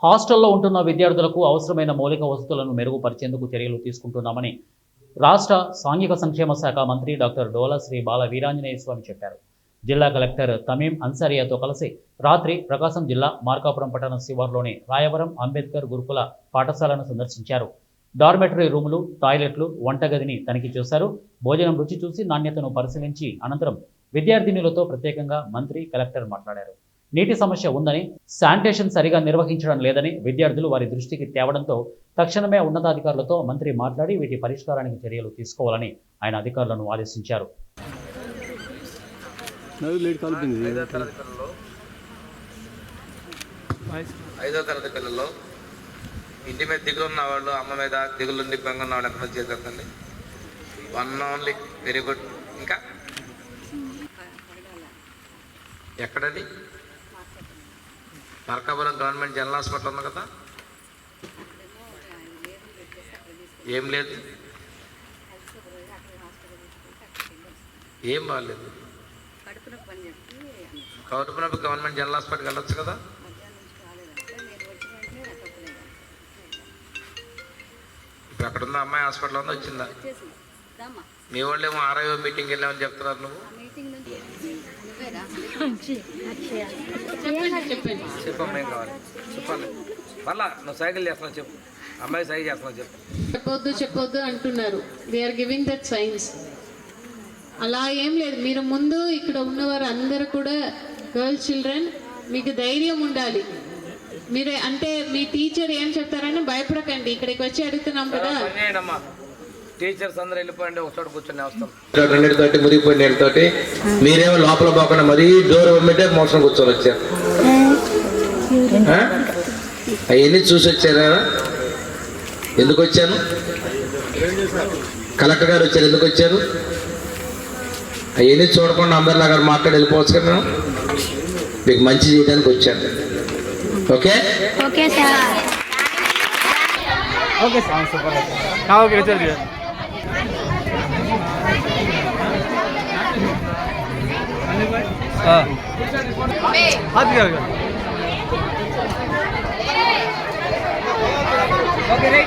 హాస్టల్లో ఉంటున్న విద్యార్థులకు అవసరమైన మౌలిక వసతులను మెరుగుపరిచేందుకు చర్యలు తీసుకుంటున్నామని రాష్ట్ర సాంఘిక సంక్షేమ శాఖ మంత్రి డాక్టర్ డోలా శ్రీ బాల వీరాంజనేయ స్వామి చెప్పారు. జిల్లా కలెక్టర్ తమీం అన్సారియాతో కలిసి రాత్రి ప్రకాశం జిల్లా మార్కాపురం పట్టణ శివార్లోని రాయవరం అంబేద్కర్ గురుకుల పాఠశాలను సందర్శించారు. డార్మెటరీ రూములు, టాయిలెట్లు, వంటగదిని తనిఖీ చేశారు. భోజనం రుచి చూసి నాణ్యతను పరిశీలించి అనంతరం విద్యార్థినులతో ప్రత్యేకంగా మంత్రి, కలెక్టర్ మాట్లాడారు. నీటి సమస్య ఉందని, శానిటేషన్ సరిగా నిర్వహించడం లేదని విద్యార్థులు వారి దృష్టికి తేవడంతో తక్షణమే ఉన్నతాధికారులతో మంత్రి మాట్లాడి వీటి పరిష్కారానికి చర్యలు తీసుకోవాలని ఆయన అధికారులను ఆదేశించారు. ఐదో తరగతి పిల్లల్లో ఇంటి మీద దిగులు ఉన్న వాళ్ళు, అమ్మ మీద దిగులుండి బెంగ ఉన్న వాళ్ళు ఎంతమంది చేద్దండి? One only. Very good. ఇంకా ఎక్కడది? మార్కాపురం గవర్నమెంట్ జనరల్ హాస్పిటల్ ఉంది కదా, ఏం లేదు, ఏం బాగాలేదు. కడుపు నొప్పి గవర్నమెంట్ జనరల్ హాస్పిటల్కి వెళ్ళొచ్చు కదా. ఇప్పుడు అక్కడ ఉందా అమ్మాయి? హాస్పిటల్ ఉందా? వచ్చిందా? మీ వాళ్ళు ఏమో ఆర్ఐఓ మీటింగ్ వెళ్ళామని చెప్తున్నారు. నువ్వు చెప్పమ్మా, ఏం కావాలి చెప్పాలి. మళ్ళా నువ్వు సైకిల్ చేస్తున్నావు చెప్పు, అమ్మాయి సైకిల్ చేస్తున్నావు చెప్పు. చెప్పొద్దు అంటున్నారు. We're giving that science. అలా ఏం లేదు. మీరు ముందు ఇక్కడ ఉన్నవారు అందరూ కూడా గర్ల్స్ చిల్డ్రన్, మీకు ధైర్యం ఉండాలి. మీరే అంటే మీ టీచర్ ఏం చెప్తారని భయపడకండి. ఇక్కడికి వచ్చి అడుగుతున్నాం కదా. టీచర్స్ అందరూ వెళ్ళిపోయింది, ఒక చోట కూర్చొని వస్తాం. నీళ్ళతోటి మురిగిపోయిన నీళ్ళతోటి మీరేమో లోపల పోకుండా మరీ డోర్ ఇవ్వమంటే మోసం కూర్చొని వచ్చారు. అవన్నీ చూసి వచ్చారా? ఎందుకు వచ్చాను? కలెక్టర్ గారు వచ్చారు, ఎందుకు వచ్చారు? అవన్నీ చూడకుండా అందరిలాగా మాట్లాడి వెళ్ళిపోవచ్చు కదా. మీకు మంచి చేయడానికి వచ్చాను. Okay okay sir. Okay sir, super. Okay చల్. हाथ क्या? ओके